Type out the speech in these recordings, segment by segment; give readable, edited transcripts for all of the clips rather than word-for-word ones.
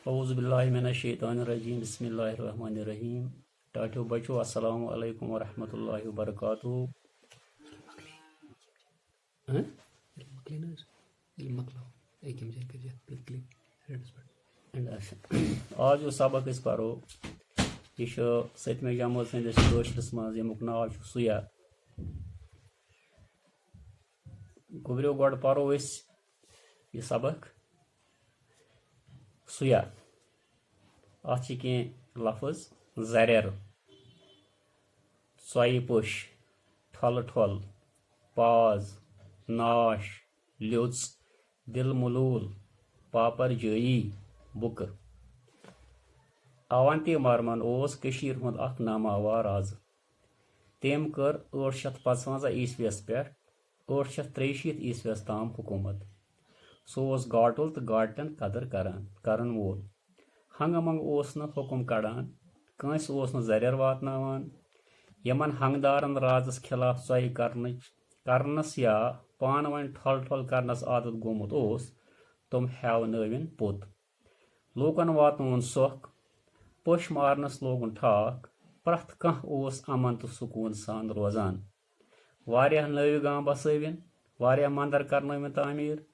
औज़ुबिल्लाहिमिनश्शैतानिर्रजीम बिस्मिल्लाहिर्रहमानिर्रहीम। टाटियो बच्चों अस्सलामु अलैकुम वरहमतुल्लाहि वबरकातुहू। आज जो सबक अस परो यह 7वीं जमात सदिस कशरस मज यमुक नाव सुया। गुबरियो गो परो यह सबक सुया। अत लफ्ज जरेर, सोई पुश, ठल ठल, पाज, नाश, लियोच, दिल मलूल, पापर जई, बुक। अवंती वर्मन कशीर हुंद अख नामावार आज। तेम कर 855 ईस्वीस पे 863 ईस्वीस ताम हुकूमत। सह गाटुल तो गाटन कदर करन वोल। हंग मंग हुकुम कड़ान, कंस जरियर वातनावान। यमन हंगदारन राजस खिलाफ सोई करनस या पान वन ठल ठल करनस आदत गोमुत तुम हेवन पुत। लूकन वातन सोख, पुश मारनस लोगन ठाक। प्रथ कह अमन तो सुकून सान रोजान। वारिया नवी गांव बसविन, वारिया मंदिर करनविन तामीर।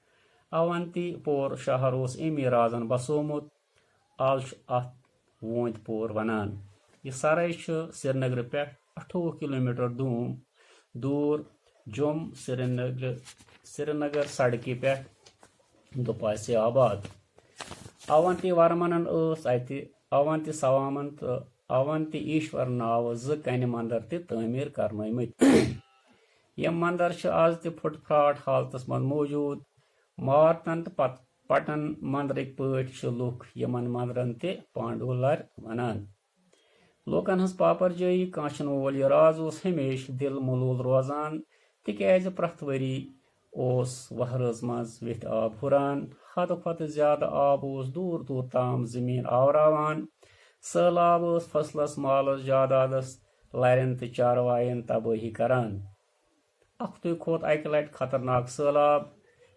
अवंती पोर शहर अमी राजन बसोमुत। आज अत वोंद पोर वनान। यह सराय श्रीनगर पे 28 किलोमीटर दूर जुम श्रीनगर सड़की पे दुपासे आबाद। अवंती वर्मन अवंती सवामन तो अवंती ईश्वर नाव कन मंदिर तमीर करनमित। यम मंदिर आज त फुटफाट हालतस मज मौजूद। मारतन तो पटन मंदिर पे लुख यमन मंदिरन ते पांडुलर वनान। लूकन हज पापर जई कांचन वोल यह राज हमेश दिल मलूल रोजान। तिक्याज प्रथ वरी वहरज मज विथ आब हुरान। हद खत ज्यादा आब दूर दूर ताम जमीन आवरावान। सैलाब फसलस मालस जायदादस लरन तो चारवायन तबाही करान। अख्तु खोत अक लट खतरनाक सैलाब।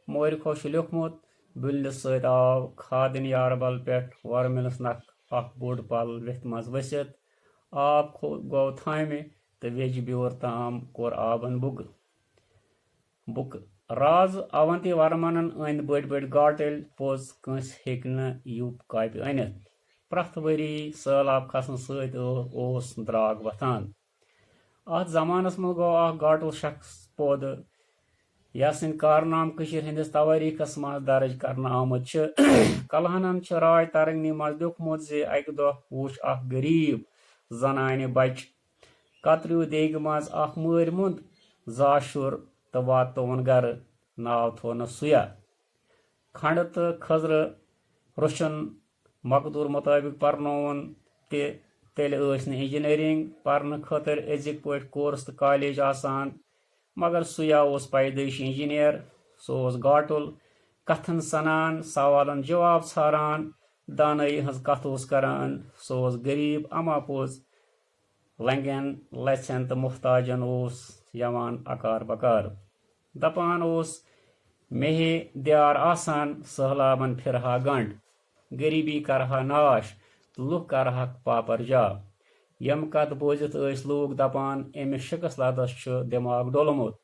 मोरिखो लिखमुत बुलिस सत आव खादिन यारबल पे वर्मिलस नख अख बोड़ पल विथ मज वसित। आब गो थामे तो वेज ब्योर ताम कोर आबन बुक। राज अवंती वर्मन अन बड़ बड़ गाटल पोज कंस हेक न यूप कापि अनित। प्रथ वरी सैलाब खसन सत द्राग वथान। अत जमानस मज गो गाटुल शख्स पौध यसिन कारनाम हंदिस तवारीखस मज दर्ज करना आमुत। कलहनन राय तरंगनी मज लिखमुत जे अक दह वुच अख गरीब जनान बच कतरु देग मज अख मर मुंद जाशुर तो वातोन गर। नाव थोनस सुया। खंड तो खजर रुशन मकदूर मुताबिक पर्नोन तेल इंजीनियरिंग पर्न खतर अजिक पे कोर्स तो कॉलेज आसान। मगर सुया पैदाइश इंजीनियर। सह गाटुल कथन सनान, सवालन जवाब छारान, दानई हज कथ करान। सह गरीब अमा पोज लंगन लचन तो मुहताजन यवान अकार बकार। दपान मेहे द्यार आसान, सहलाबन फिरहा गंड। गरीबी करहा नाश, लुक करहा पापर जा। यम कत बोजित लोग दपान अमिस शिकस लदस दिमाग डोलमुत।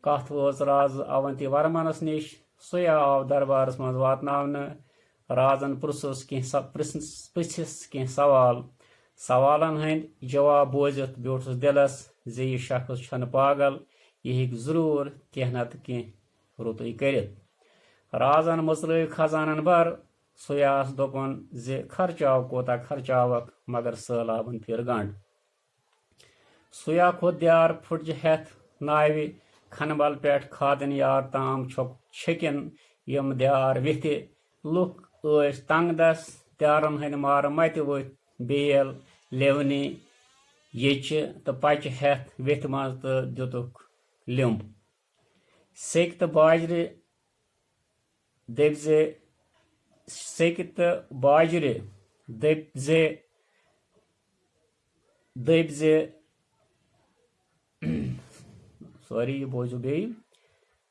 कथ वोच राज अवंती वर्मनस निश। सुया आव दरबारस मज वातनावन। राजन पृछिस कह सवाल। सवालन हंद जवाब बोजित ब्योठस दिलस जे यह शख्स छन पागल, यह हेक जरूर कह नत कह रुतुय करित। राजन मुचल खजानन भर। सुयास दोपन जे खर्चाव कोता खर्चावक, मगर सैलाबन फिर गंड। सुया खोत द्यार फुटज हेथ नावि खनबल पे खादिन यार ताम छकिन यम द्यार विथ। लुक तंग दस, द्यारन हंद मार मत वथ बेल लेवनी यच तो पच हेथ विथ मज तो दुतुक लिंब। सेक तो बाजरे दबजे दबजे सॉरी ये बोझो बे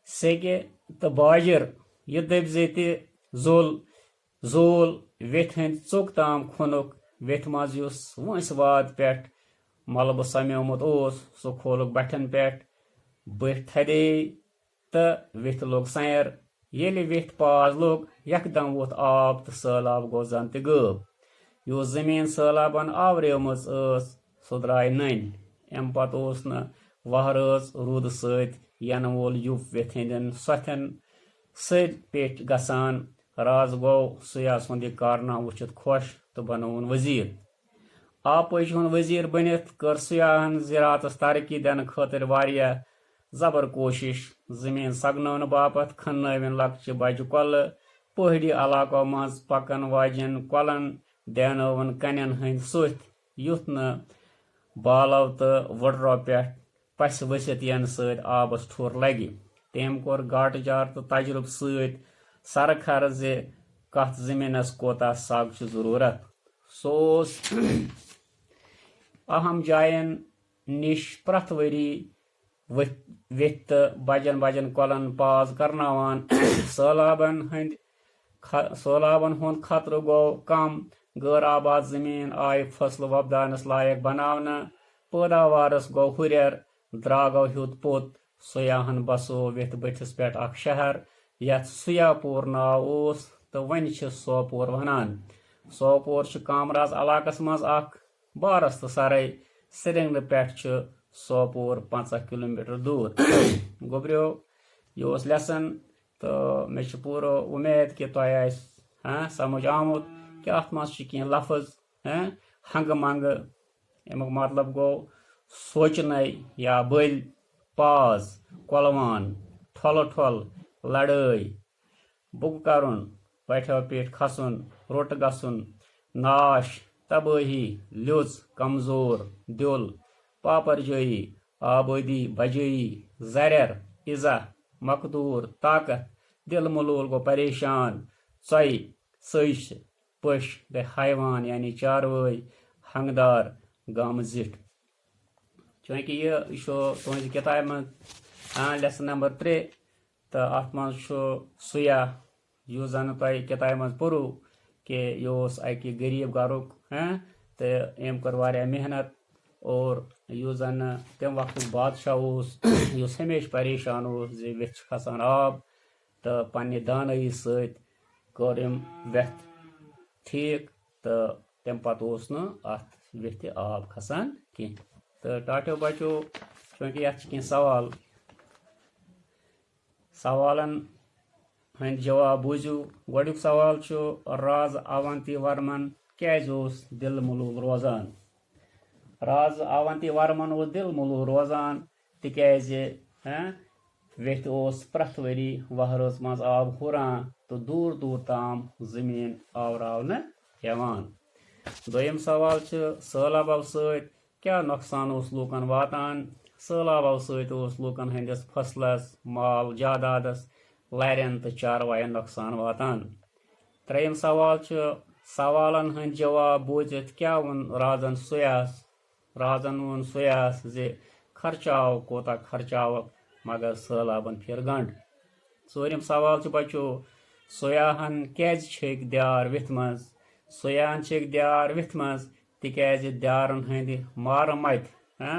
सेके तो बाजर यह दबजे जोल زول ویتھ ہند ژوٚک تام کھونُک ویتھ منٛز یُس وٲنٛسہِ واد پٮ۪ٹھ ملبہٕ سمیومُت اوس سُہ کھولُکھ بٹھٮ۪ن پٮ۪ٹھ بٔٹھۍ تھدے تہٕ ویتھ لوٚگ سیر ییٚلہِ ویتھ پاز لوٚگ یکدم ووٚتھ آب تہٕ سہلاب گوٚو زن تہِ غٲب یُس زٔمیٖن سہلابن آوریمٕژ ٲس سۄ درٛاے نٔنۍ امہِ پتہٕ اوس نہٕ وہرٲژ روٗدٕ سۭتۍ ینہٕ وول یُپ ویتھ ہٕنٛدٮ۪ن سۄتھٮ۪ن سٔرۍ پیٚٹھۍ گژھان راز گوٚو سیاح سُنٛد یہِ کارنامہٕ وٕچھِتھ خۄش تہٕ بنووُن وزیٖر آپٲجی ہُنٛد وزیٖر بٔنِتھ کٔر سیاحن زِراعتس ترقی دِنہٕ خٲطرٕ واریاہ زبر کوٗشش زٔمیٖن سگناونہٕ باپتھ کھننٲوِن لۄکچہِ بجہِ کۄلہٕ پہٲڑی علاقو منٛز پکن واجٮ۪ن کۄلن دینٲوٕن کنٮ۪ن ہٕنٛدۍ سُتھ یُتھ نہٕ بالو تہٕ وٕڈرو پٮ۪ٹھ پسہِ ؤسِتھ ینہٕ سۭتۍ آبس ٹھوٚر لگہِ تٔمۍ کوٚر گاٹہٕ جار تہٕ تجرُبہٕ سۭتۍ سرخر زِ کتھ زٔمیٖنس کوتاہ سگ چھُ ضروٗرت سُہ اوس اہم جاین نِش پرٛٮ۪تھ ؤری ویتھ تہٕ بجن بجن کۄلن پاز کرناوان سہلابن ہُنٛد خطرٕ گوٚو کم غٲر آباد زٔمیٖن آیہِ فصلہٕ وۄپداونس لایق بناونہٕ پٲداوارس گوٚو ہُرٮ۪ر درٛاگو ہیوٚت پوٚت سیاحن بسو ویتھ بٔٹھِس پٮ۪ٹھ اکھ شہر یتھ سیاپور ناو اوس تہٕ وۄنۍ چھِ سوپور ونان سوپور چھُ کامراز علاقس منٛز اکھ بارس تہٕ سرے سرینگرٕ پٮ۪ٹھ چھُ سوپور 50 کِلومیٖٹر دوٗر گوٚبریو یہِ اوس لیسن تہٕ مےٚ چھِ پوٗرٕ اُمید کہِ تۄہہِ آسہِ سمجھ آمُت کہِ اتھ منٛز چھِ کینٛہہ لفظ ہنگہٕ منگہٕ امیُک مطلب گوٚو سونچنے یا بٔلۍ پاز کۄلوان ٹھۄلہٕ ٹھۄل لڑٲے بُگہٕ کرُن پٹھیو پیٹھ کھسُن روٚٹ گژھُن ناش تبٲہی لیوٚژ کمزور دِل پاپرجٲیی آبٲدی بجٲیی زرٮ۪ر اِزا مقدوٗر طاقت دل ملوٗل گوٚو پریشان ژۄیہِ سٔج پٔش گٔے حیوان یعنی چاروٲے ہنگدار گامہٕ زِٹھ چوٗنٛکہِ یہِ چھُ تُہنٛزِ کِتابہِ منٛز لیسن نمبر 3 تہٕ اتھ منٛز چھُ سیاح یُس زن تۄہہِ کِتابہِ منٛز پوٚرُو کہِ یہِ اوس اکہِ غریٖب گرُک تہٕ أمۍ کٔر واریاہ محنت اور یُس زن تمہِ وقتُک بادشاہ اوس یُس ہمیشہِ پریشان اوس زِ ویتھ چھُ کھسان آب تہٕ پننہِ دانٲیی سۭتۍ کٔر أمۍ ویتھ ٹھیٖک تہٕ تمہِ پتہٕ اوس نہٕ اتھ ویتھِ آب کھسان کینٛہہ تہٕ ٹاٹیو بچو چوٗنٛکہِ یتھ چھِ کینٛہہ سوالن ہٕنٛدۍ جواب بوٗزِو گۄڈنیُک سوال چھُ راز اونتی ورمن کیازِ اوس دل ملوٗل روزان راز اونتی ورمن اوس دل ملوٗل روزان تِکیازِ ویتھ اوس پرٛٮ۪تھ ؤری وہرٲژ منٛز آب ہُران تہٕ دوٗر دوٗر تام زٔمیٖن آوراونہٕ یِوان دوٚیِم سوال چھُ سہلابو سۭتۍ کیٛاہ نۄقصان اوس لوٗکن واتان سہلابو سۭتۍ اوس لوٗکن ہٕنٛدِس فصلس مال جادادس لرٮ۪ن تہٕ چاروایَن نۄقصان واتان ترٛیٚیِم سوال چھُ سوالن ہٕنٛدۍ جواب بوٗزِتھ کیٛاہ ووٚن رازن ووٚن سیاحس زِ خرچاو کوتاہ خرچاوکھ مگر سہلابن پھِر گنٛڈ ژوٗرِم سوال چھُ بچو سیاحن کیازِ چھٔکۍ دیار ویتھِ منٛز سیاحن چھٔکۍ دیار ویتھِ منٛز تِکیازِ دیارن ہٕنٛدِ مارٕ متہِ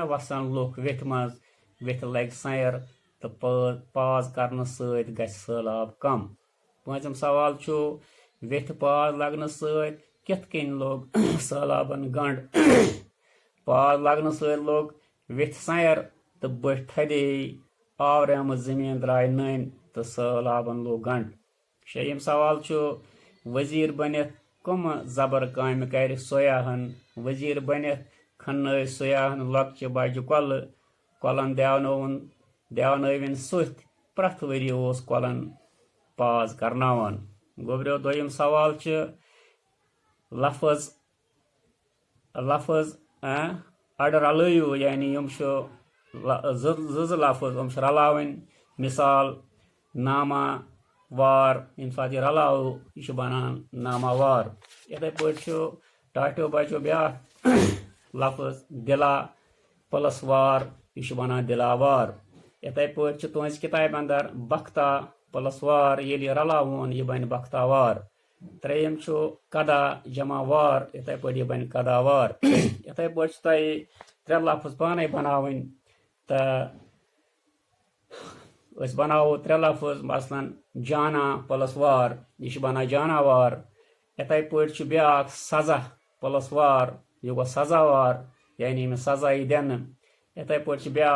وسن لُکھ ویتھِ منٛز ویتھِ لگہِ سیر تہٕ پاز کرنہٕ سۭتۍ گژھِ سہلاب کم پوٗنٛژِم سوال چھُ ویتھِ پاز لگنہٕ سۭتۍ کِتھ کٔنۍ لوٚگ سہلابن گنٛڈ پاز لگنہٕ سۭتۍ لوٚگ ویتھِ سیر تہٕ بٔٹھۍ تھدے آوریمٕژ زٔمیٖن درٛاے نٔنۍ تہٕ سہلابن لوٚگ گنٛڈ شیٚیِم سوال چھُ وزیٖر بٔنِتھ کٕمہٕ زبر کامہِ کرِ سیاحن وزیٖر بٔنِتھ کھننٲوۍ سیاحن لۄکچہِ بجہِ کۄلن دیونٲوِن سُتھ پرٛٮ۪تھ ؤری اوس کۄلن پاز کرناوان گوٚبریو دوٚیِم سوال چھُ لفظ اڈٕ رلٲیِو یعنی یِم چھُ زٕ لفظ یِم چھِ رلاوٕنۍ مثال ناما وار ییٚمہِ ساتہٕ یہِ رلاوو یہِ چھُ بنان ناما وار یِتھے پٲٹھۍ چھُ ٹاٹیو بچو بیاکھ لفظ دِلا پلس وار یہِ چھُ بنان دِلاوار یِتھے پٲٹھۍ چھُ تُہنٛزِ کِتابہِ انٛدر بختہ پلس وار ییٚلہِ یہِ رلاوون یہِ بنہِ بختاوار त्रेयम कदा जमा वार इथे पे बन कदावार इथे पे त्रे लफ्ज पाने बनावन तो बनावो त्रे लफ्ज मसलन जाना प्लस वार यह बना जानावार इथे पे ब्या सजा प्लस वार यह गो सजावार यानी अमिस सजा दिन इथे पे ब्या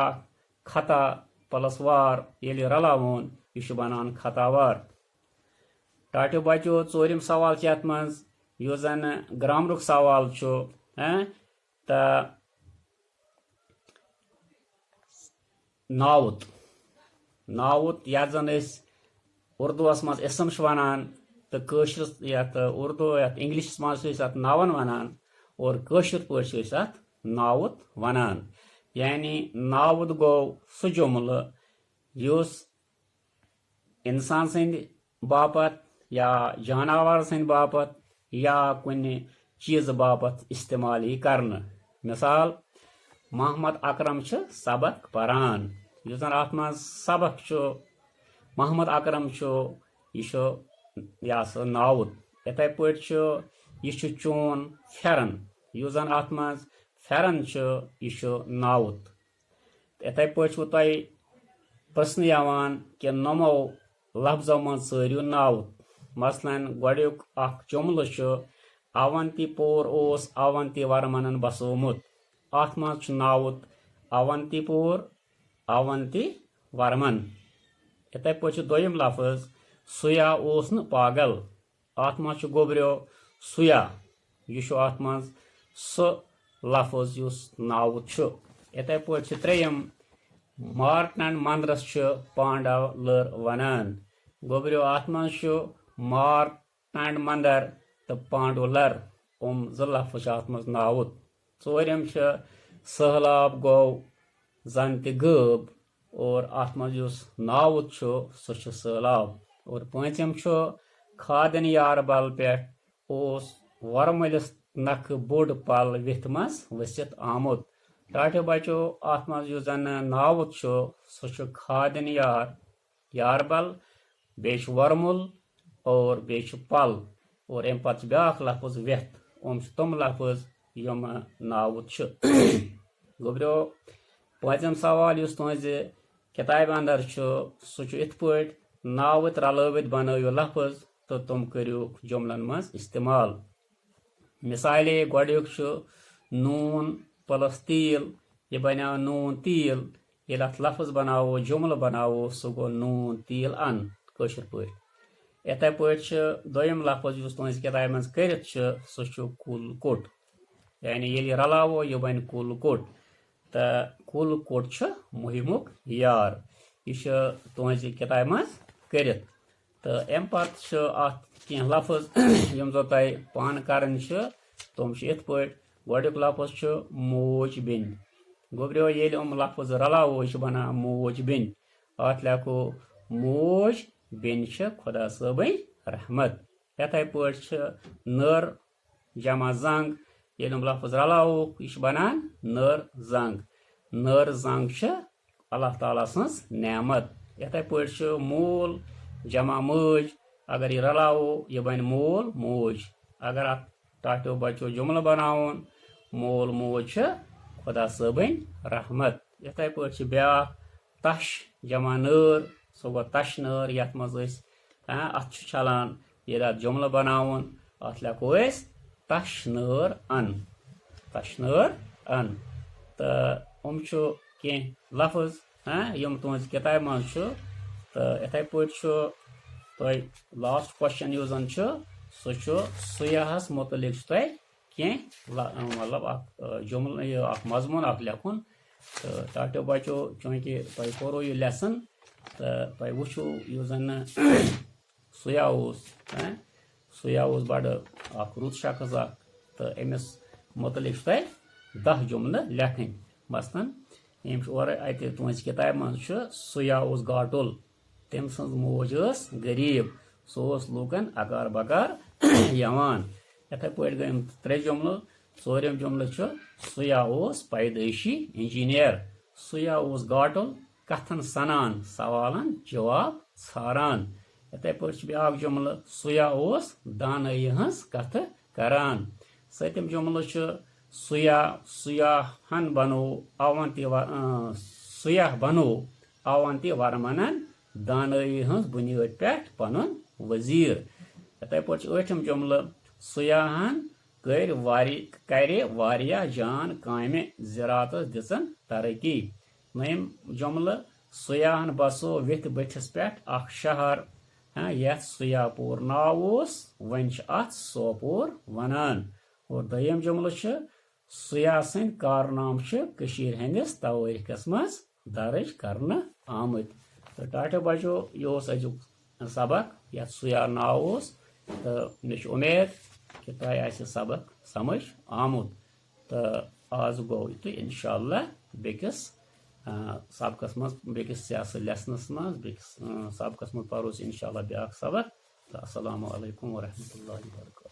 खता प्लस वार ये रलावन यह बनान खतावार टाटो बचो चोरिम सवाल अत मज जन ग्रामरुक सवाल तो नावुत नावुत या जन उर्दूस मज इसम वनान तो उर्दू इंग्लिश मज नावन वनान और कशर पे नावुत वनान यानी नावुत गो सह जुमल युस इंसान सद बापत या जानवर सद बापत या कुन चीज बापत इस्तेमाल करने मिसाल मोहम्मद अकरम सबक परान युस जन अत मज सबक मोहम्मद अकरम यह नावुत इथे पे यह चोन फेरन युस जन अत मज फेरन यह नावुत इथे पे तुह प्रश्न कि नमो लफ्जों मज सरियो नावुत मसलन गोड़ुक जुमल अवंतीपोर ओस अवंती वर्मन बसोमुत अत मज नावुत अवंतीपोर अवंती वर्मन इथे पे दोयम लफ्ज सुया ओस न पागल अत मज गोबरो सुया यह अत मज सह लफ्ज युस नावुत इथे पे त्रेयम मार्टन मंदरस पांडव लर वनान गोबरो अत मज मार्टन मंदर तो पांडुलर ज लफ्ज अत मज नावुत चोरम सहलाब गो जन तब और अत मज नावुत सह सहलाब और पचम खादन यार बल पे वरमलिस नख बोड़ पल विथ मज वसित आमुत टाटो बचो अत मज जन नावुत सह खादन यार बल बे वरमुल और बे पल और अम पे ब्या लफ्ज वेथ तम लफ्ज यम नावुत गोबरो पचम सवाल तुज किताब अंदर सह इत पे नावुत रलवित बनवियो लफ्ज तो तुम करो जुमलन मज इस्तेमाल मिसाले गोड़ुक नून प्लस तील यह बनो नून तील ये अत लफ्ज बनावो जुमल बनावो सह गो नून तील अन कशर पे इथे पे दोयम लफ्ज तुज किताब मज कर सह कुल कोट यानी ये रलावो यह बन कुल कोट तो कुल कोट मुहिमुक यार यह तुज किताब मज कर तो अम पे अत कह लफ्ज यम जो तुम पान कर तुम इत पे गोड़ुक लफ्ज मोज बिन गोबरो ये लफ्ज रलावो यह बना मोज बिन अत लेखो मोज बिन खुदा सबन रहमत इथे पे नर जमा जंग ये लफ्ज रलावो यह बनान नर जंग अल्लाह ताला सज नेमत इथे पे मूल जमा मज अगर यह रलावो यह बन मूल मोज अगर अत टाटो बचो जुमल बनावन मूल मोज खुदा सबन रहमत इथे पे ब्या तश जमा नर सह गो तश नर ये मज अत चलान ये जुमल बनावन अत लेखो तश नर अन तो कह लफ्ज यम तुज किताब मज तो इथे पे तुम लास्ट क्वेश्चन यु जन सह सुयाहस मुतलिक कह मतलब जुमल मजमून लेखुन तो टाटो बचो चूँकि तुम कोरो यह लेसन तो तुम वो यह जन सुया बड़ रुत शख्स तो अमिस मुतलिक तुम 10 जुमल लेखन मसलन और अत तुज किताब मज सुया गाटुल तम सज मोज गरीब सह लूकन अकार बकार यवान इथे पे गई 3 जुमल 4 जुमल सुया पैदाइशी इंजीनियर सुया गाटुल कथन सनान सवालन जवाब छारान इथे पे ब्या जुमल सुया दानई हज कथ करान। सतम जुमल सुया सुयाहन बनो अवंति सुया बनो अवंति वर्मनन दानई हज बुनियाद पे पनुन वजीर। इथे पे ठम जुमल सुयाहन करे वारिया जान कामे ज़रात दिसन तरक्की। नयम जुमल सुयाहन बसो विथ बठिस पे अख शहर यथ सुयापुर नाव वन अत सोपुर वनान। और दयम जुमल सुया सद कारनाम हंदिस तवारीखस मज दर्ज करना आमत। तो टाटा बचो यह अजुक सबक यथ सुया नाव तो मे उम्मीद कि तुम सबक समझ आमुत। तो आज गो तो इंशाअल्लाह बेकिस सबकस मज बेकिस लेसनस मज बेकिस सबकस मज परोस इंशाअल्लाह ब्याक सबक। तो अस्सलामु अलैकुम व रहमतुल्लाहि व बरकातहू।